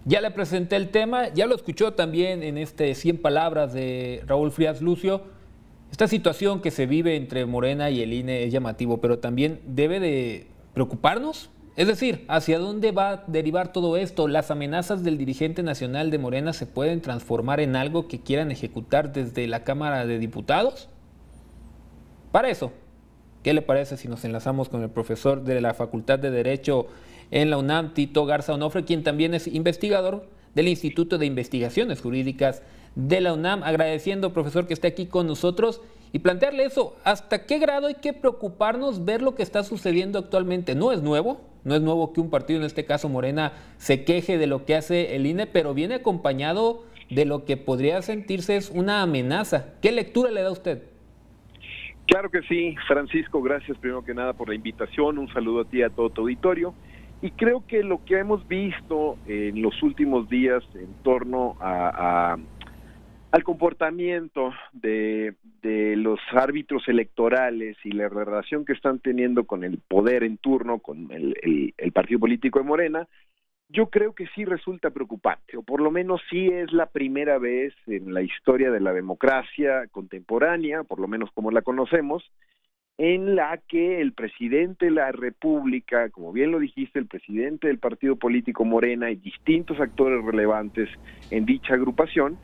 Ya le presenté el tema, ya lo escuchó también en 100 palabras de Raúl Frías Lucio. Esta situación que se vive entre Morena y el INE es llamativo, pero también debe de preocuparnos. Es decir, ¿hacia dónde va a derivar todo esto? ¿Las amenazas del dirigente nacional de Morena se pueden transformar en algo que quieran ejecutar desde la Cámara de Diputados? Para eso, ¿qué le parece si nos enlazamos con el profesor de la Facultad de Derecho en la UNAM, Tito Garza Onofre, quien también es investigador del Instituto de Investigaciones Jurídicas de la UNAM, agradeciendo, profesor, que esté aquí con nosotros y plantearle eso, ¿hasta qué grado hay que preocuparnos ver lo que está sucediendo actualmente? No es nuevo que un partido, en este caso Morena, se queje de lo que hace el INE, pero viene acompañado de lo que podría sentirse es una amenaza. ¿Qué lectura le da usted? Claro que sí, Francisco, gracias primero que nada por la invitación, un saludo a ti y a todo tu auditorio. Y creo que lo que hemos visto en los últimos días en torno al comportamiento de los árbitros electorales y la relación que están teniendo con el poder en turno, con el partido político de Morena, yo creo que sí resulta preocupante, o por lo menos sí es la primera vez en la historia de la democracia contemporánea, por lo menos como la conocemos, en la que el presidente de la República, como bien lo dijiste, el presidente del partido político Morena y distintos actores relevantes en dicha agrupación,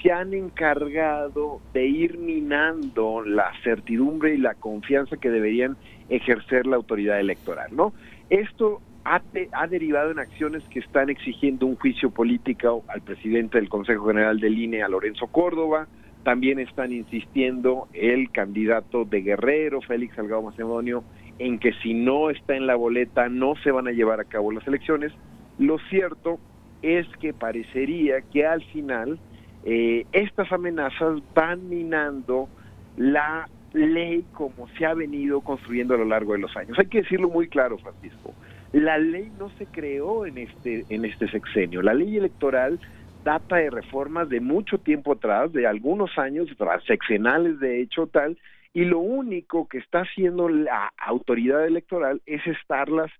se han encargado de ir minando la certidumbre y la confianza que deberían ejercer la autoridad electoral, ¿no? Esto ha derivado en acciones que están exigiendo un juicio político al presidente del Consejo General del INE, a Lorenzo Córdoba. También están insistiendo el candidato de Guerrero, Félix Salgado Macedonio, en que si no está en la boleta no se van a llevar a cabo las elecciones. Lo cierto es que parecería que al final estas amenazas van minando la ley como se ha venido construyendo a lo largo de los años. Hay que decirlo muy claro, Francisco. La ley no se creó en este sexenio. La ley electoral data de reformas de mucho tiempo atrás, de algunos años, sexenales de hecho, tal, y lo único que está haciendo la autoridad electoral es estarlas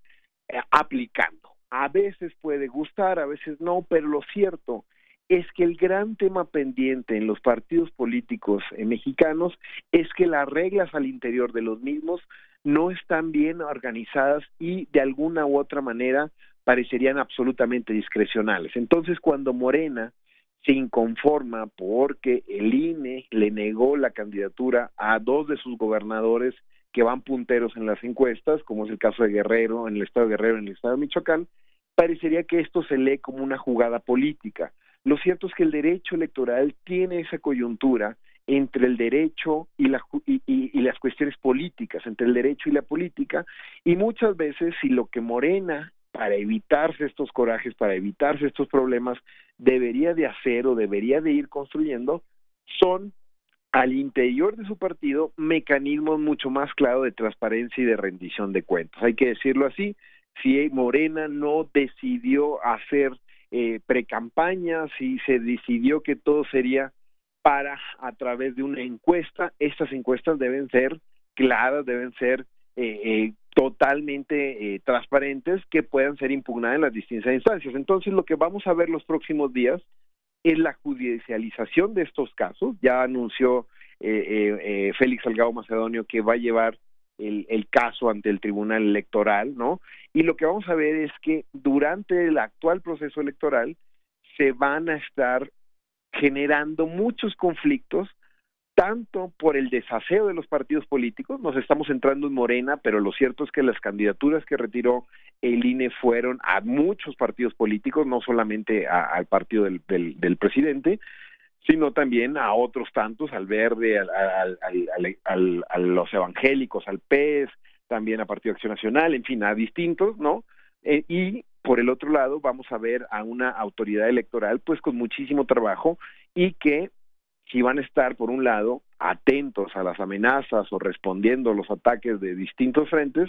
aplicando. A veces puede gustar, a veces no, pero lo cierto es que el gran tema pendiente en los partidos políticos mexicanos es que las reglas al interior de los mismos no están bien organizadas y de alguna u otra manera parecerían absolutamente discrecionales. Entonces, cuando Morena se inconforma porque el INE le negó la candidatura a dos de sus gobernadores que van punteros en las encuestas, como es el caso de Guerrero, en el estado de Guerrero, en el estado de Michoacán, parecería que esto se lee como una jugada política. Lo cierto es que el derecho electoral tiene esa coyuntura entre el derecho y las cuestiones políticas, entre el derecho y la política, y muchas veces si lo que Morena, para evitarse estos corajes, para evitarse estos problemas, debería de hacer o debería de ir construyendo, son al interior de su partido mecanismos mucho más claros de transparencia y de rendición de cuentas. Hay que decirlo así, si Morena no decidió hacer precampaña, si se decidió que todo sería a través de una encuesta, estas encuestas deben ser claras, deben ser totalmente transparentes, que puedan ser impugnadas en las distintas instancias. Entonces, lo que vamos a ver los próximos días es la judicialización de estos casos. Ya anunció Félix Salgado Macedonio que va a llevar el caso ante el Tribunal Electoral, ¿no? Y lo que vamos a ver es que durante el actual proceso electoral se van a estar generando muchos conflictos, tanto por el desaseo de los partidos políticos. Nos estamos centrando en Morena, pero lo cierto es que las candidaturas que retiró el INE fueron a muchos partidos políticos, no solamente al partido del presidente, sino también a otros tantos, al Verde, a los evangélicos, al PES, también a Partido Acción Nacional, en fin, a distintos, ¿no? Y por el otro lado vamos a ver a una autoridad electoral pues con muchísimo trabajo y que si van a estar por un lado atentos a las amenazas o respondiendo a los ataques de distintos frentes,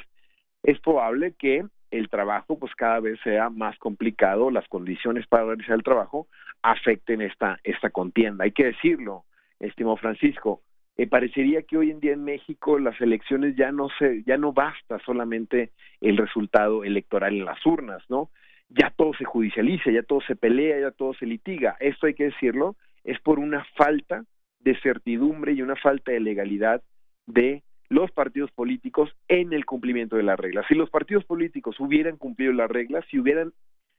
es probable que el trabajo pues cada vez sea más complicado, las condiciones para realizar el trabajo afecten esta contienda. Hay que decirlo, estimado Francisco, parecería que hoy en día en México las elecciones ya no basta solamente el resultado electoral en las urnas, ¿no? ya todo se judicializa, ya todo se pelea, ya todo se litiga. Esto hay que decirlo, es por una falta de certidumbre y una falta de legalidad de los partidos políticos en el cumplimiento de las reglas. Si los partidos políticos hubieran cumplido las reglas, si hubieran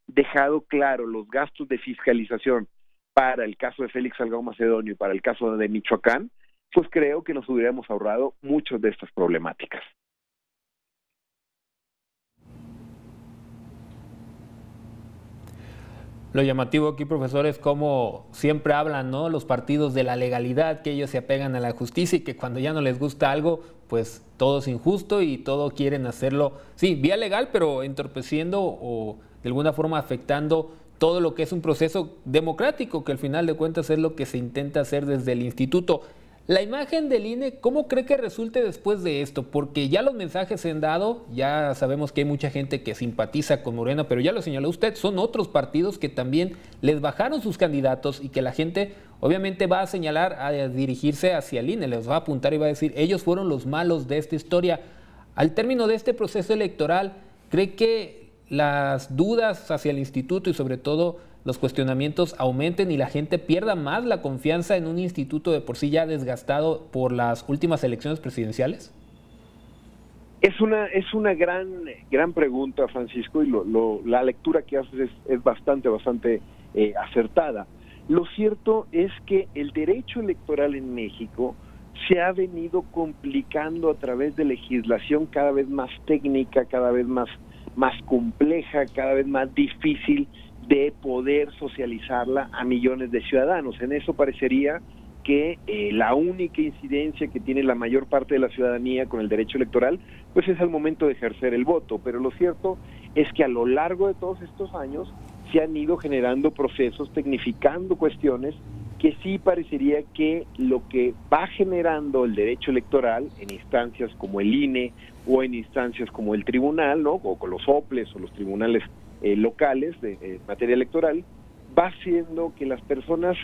dejado claro los gastos de fiscalización para el caso de Félix Salgado Macedonio y para el caso de Michoacán, pues creo que nos hubiéramos ahorrado muchas de estas problemáticas. Lo llamativo aquí, profesor, es como siempre hablan, ¿no?, los partidos de la legalidad, que ellos se apegan a la justicia y que cuando ya no les gusta algo, pues todo es injusto y todo quieren hacerlo, sí, vía legal, pero entorpeciendo o de alguna forma afectando todo lo que es un proceso democrático, que al final de cuentas es lo que se intenta hacer desde el instituto. La imagen del INE, ¿cómo cree que resulte después de esto? Porque ya los mensajes se han dado, ya sabemos que hay mucha gente que simpatiza con Morena, pero ya lo señaló usted, son otros partidos que también les bajaron sus candidatos y que la gente obviamente va a señalar, a dirigirse hacia el INE, les va a apuntar y va a decir, ellos fueron los malos de esta historia. Al término de este proceso electoral, ¿cree que las dudas hacia el instituto y sobre todo los cuestionamientos aumenten y la gente pierda más la confianza en un instituto de por sí ya desgastado por las últimas elecciones presidenciales? Es una gran pregunta, Francisco, y la lectura que haces es bastante acertada. Lo cierto es que el derecho electoral en México se ha venido complicando a través de legislación cada vez más técnica, cada vez más compleja, cada vez más difícil de poder socializarla a millones de ciudadanos. En eso parecería que la única incidencia que tiene la mayor parte de la ciudadanía con el derecho electoral, pues es al momento de ejercer el voto. Pero lo cierto es que a lo largo de todos estos años se han ido generando procesos, tecnificando cuestiones que sí parecería que lo que va generando el derecho electoral en instancias como el INE o en instancias como el tribunal, ¿no?, o con los OPLES o los tribunales locales de materia electoral, va haciendo que las personas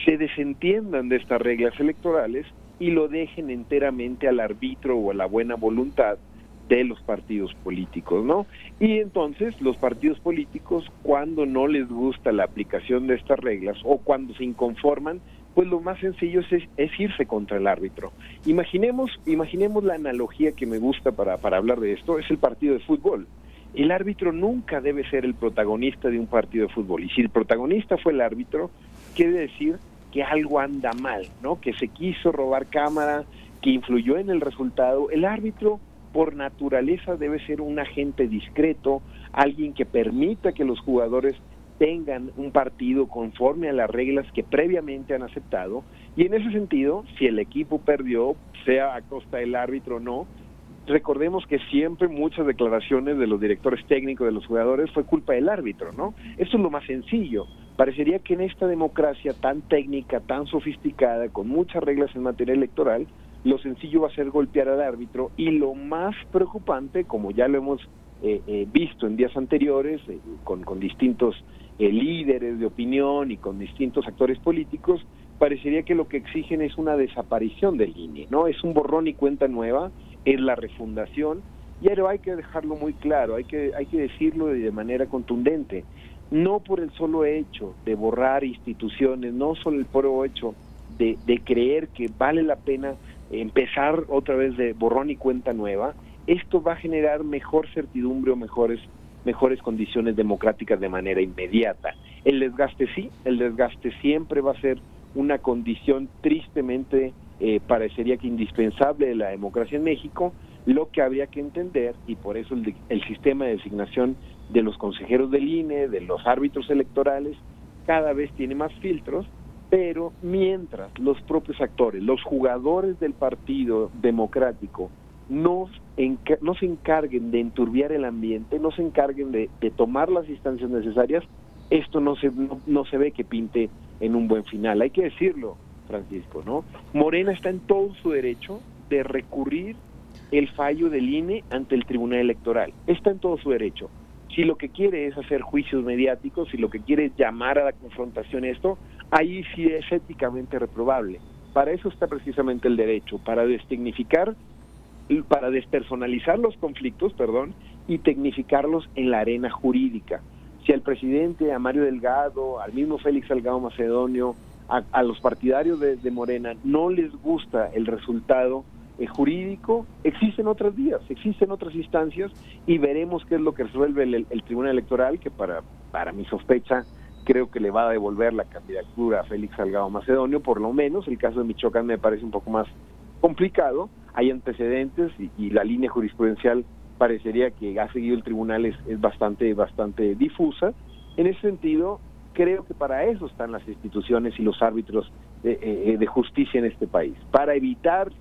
se desentiendan de estas reglas electorales y lo dejen enteramente al arbitrio o a la buena voluntad de los partidos políticos, ¿no? Y entonces los partidos políticos, cuando no les gusta la aplicación de estas reglas o cuando se inconforman, pues lo más sencillo es irse contra el árbitro. Imaginemos la analogía que me gusta para hablar de esto, es el partido de fútbol. El árbitro nunca debe ser el protagonista de un partido de fútbol, y si el protagonista fue el árbitro, quiere decir que algo anda mal, ¿no?, que se quiso robar cámara, que influyó en el resultado. El árbitro, por naturaleza, debe ser un agente discreto, alguien que permita que los jugadores tengan un partido conforme a las reglas que previamente han aceptado, y en ese sentido, si el equipo perdió, sea a costa del árbitro o no, recordemos que siempre muchas declaraciones de los directores técnicos de los jugadores fue culpa del árbitro, ¿no? Eso es lo más sencillo. Parecería que en esta democracia tan técnica, tan sofisticada, con muchas reglas en materia electoral, lo sencillo va a ser golpear al árbitro, y lo más preocupante, como ya lo hemos visto en días anteriores, con distintos líderes de opinión y con distintos actores políticos, parecería que lo que exigen es una desaparición del INE, ¿no? Es un borrón y cuenta nueva, es la refundación, y ahora hay que dejarlo muy claro, hay que decirlo de manera contundente, no por el solo hecho de borrar instituciones, no solo el puro hecho de creer que vale la pena empezar otra vez de borrón y cuenta nueva, esto va a generar mejor certidumbre o mejores condiciones democráticas de manera inmediata. El desgaste sí, el desgaste siempre va a ser una condición tristemente parecería que indispensable de la democracia en México. Lo que habría que entender, y por eso el sistema de designación de los consejeros del INE, de los árbitros electorales, cada vez tiene más filtros, pero mientras los propios actores, los jugadores del partido democrático, no se encarguen de enturbiar el ambiente, no se encarguen de tomar las instancias necesarias, esto no se ve que pinte en un buen final. Hay que decirlo, Francisco, ¿no? Morena está en todo su derecho de recurrir el fallo del INE ante el Tribunal Electoral. Está en todo su derecho. Si lo que quiere es hacer juicios mediáticos, si lo que quiere es llamar a la confrontación esto, ahí sí es éticamente reprobable. Para eso está precisamente el derecho, para dessignificar, para despersonalizar los conflictos, y tecnificarlos en la arena jurídica. Si al presidente, a Mario Delgado, al mismo Félix Salgado Macedonio, a los partidarios de Morena no les gusta el resultado jurídico, existen otras vías, existen otras instancias y veremos qué es lo que resuelve el Tribunal Electoral, que para mi sospecha creo que le va a devolver la candidatura a Félix Salgado Macedonio, por lo menos. El caso de Michoacán me parece un poco más complicado, hay antecedentes y la línea jurisprudencial parecería que ha seguido el tribunal es bastante difusa. En ese sentido, creo que para eso están las instituciones y los árbitros de justicia en este país, para evitar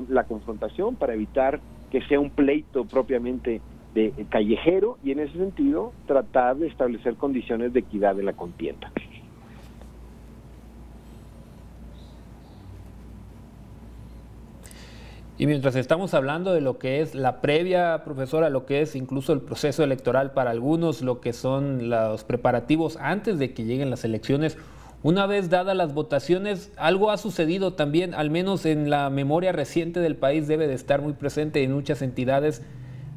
la confrontación, para evitar que sea un pleito propiamente de callejero, y en ese sentido tratar de establecer condiciones de equidad en la contienda. Y mientras estamos hablando de lo que es la previa, profesora, lo que es incluso el proceso electoral para algunos, lo que son los preparativos antes de que lleguen las elecciones, una vez dadas las votaciones, algo ha sucedido también, al menos en la memoria reciente del país, debe de estar muy presente en muchas entidades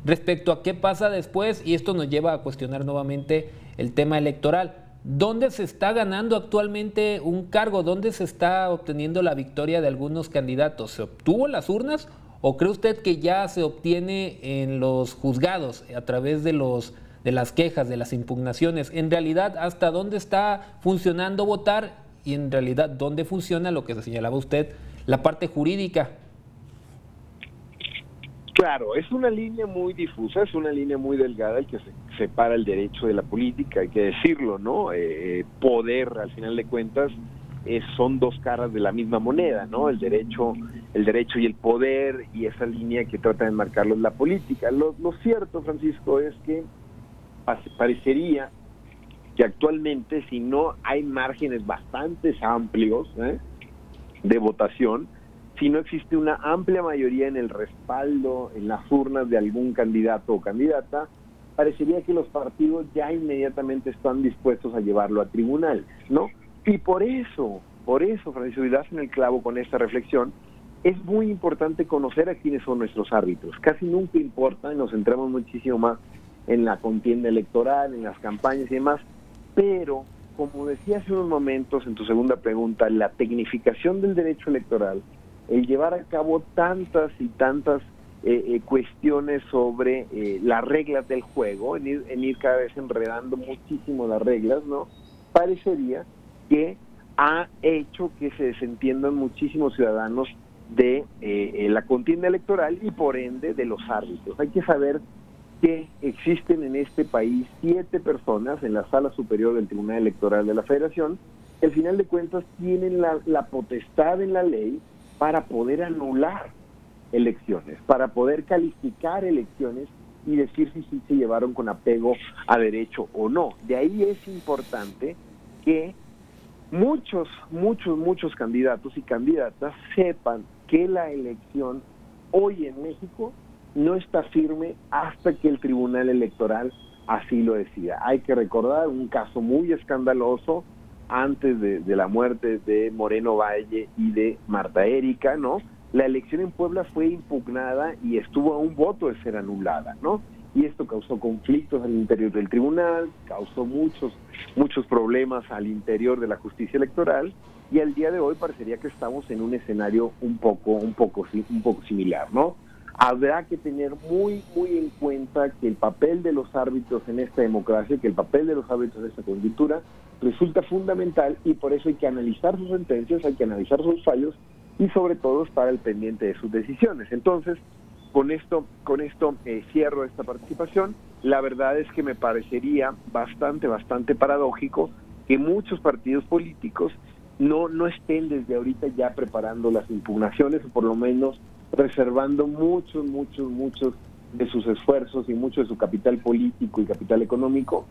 respecto a qué pasa después, y esto nos lleva a cuestionar nuevamente el tema electoral. ¿Dónde se está ganando actualmente un cargo? ¿Dónde se está obteniendo la victoria de algunos candidatos? ¿Se obtuvo en las urnas o cree usted que ya se obtiene en los juzgados a través de las quejas, de las impugnaciones? En realidad, ¿hasta dónde está funcionando votar? Y en realidad, ¿dónde funciona lo que señalaba usted, la parte jurídica? Claro, es una línea muy difusa, es una línea muy delgada el que separa el derecho de la política, hay que decirlo, ¿no? Poder, al final de cuentas, son dos caras de la misma moneda, ¿no? El derecho y el poder, y esa línea que trata de marcarlo es la política. Lo cierto, Francisco, es que parecería que actualmente, si no hay márgenes bastante amplios de votación, si no existe una amplia mayoría en el respaldo, en las urnas de algún candidato o candidata, parecería que los partidos ya inmediatamente están dispuestos a llevarlo a tribunales, ¿no? Y por eso, Francisco, y das en el clavo con esta reflexión, es muy importante conocer a quiénes son nuestros árbitros. Casi nunca importa, y nos centramos muchísimo más en la contienda electoral, en las campañas y demás, pero, como decía hace unos momentos en tu segunda pregunta, la tecnificación del derecho electoral, el llevar a cabo tantas y tantas cuestiones sobre las reglas del juego, en ir cada vez enredando muchísimo las reglas, ¿no? Parecería que ha hecho que se desentiendan muchísimos ciudadanos de la contienda electoral y por ende de los árbitros. Hay que saber que existen en este país 7 personas en la Sala Superior del Tribunal Electoral de la Federación que al final de cuentas tienen la potestad en la ley para poder anular elecciones, para poder calificar elecciones y decir si se llevaron con apego a derecho o no. De ahí es importante que muchos candidatos y candidatas sepan que la elección hoy en México no está firme hasta que el Tribunal Electoral así lo decida. Hay que recordar un caso muy escandaloso antes de la muerte de Moreno Valle y de Marta Erika, ¿no? La elección en Puebla fue impugnada y estuvo a un voto de ser anulada, ¿no? Y esto causó conflictos al interior del tribunal, causó muchos problemas al interior de la justicia electoral, y al día de hoy parecería que estamos en un escenario un poco similar, ¿no? Habrá que tener muy en cuenta que el papel de los árbitros en esta democracia, que el papel de los árbitros de esta conjuntura resulta fundamental, y por eso hay que analizar sus sentencias, hay que analizar sus fallos y sobre todo estar al pendiente de sus decisiones. Entonces, con esto cierro esta participación. La verdad es que me parecería bastante paradójico que muchos partidos políticos no estén desde ahorita ya preparando las impugnaciones, o por lo menos reservando muchos de sus esfuerzos y mucho de su capital político y capital económico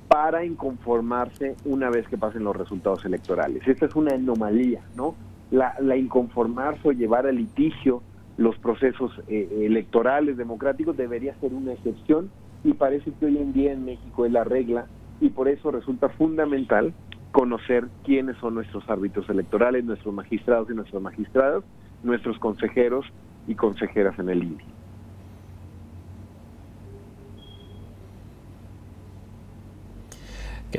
para inconformarse una vez que pasen los resultados electorales. Esta es una anomalía, ¿no? La inconformarse o llevar a litigio los procesos electorales democráticos debería ser una excepción, y parece que hoy en día en México es la regla, y por eso resulta fundamental conocer quiénes son nuestros árbitros electorales, nuestros magistrados y nuestras magistradas, nuestros consejeros y consejeras en el INE.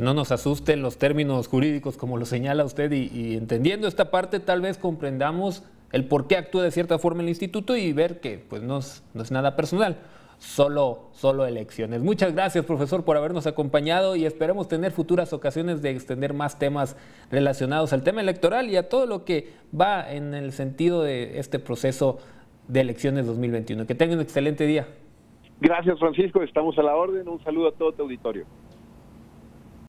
que no nos asusten los términos jurídicos como lo señala usted y entendiendo esta parte tal vez comprendamos el por qué actúa de cierta forma el instituto y ver que pues no es nada personal, solo elecciones. Muchas gracias, profesor, por habernos acompañado y esperemos tener futuras ocasiones de extender más temas relacionados al tema electoral y a todo lo que va en el sentido de este proceso de elecciones 2021. Que tengan un excelente día. Gracias, Francisco. Estamos a la orden. Un saludo a todo tu auditorio.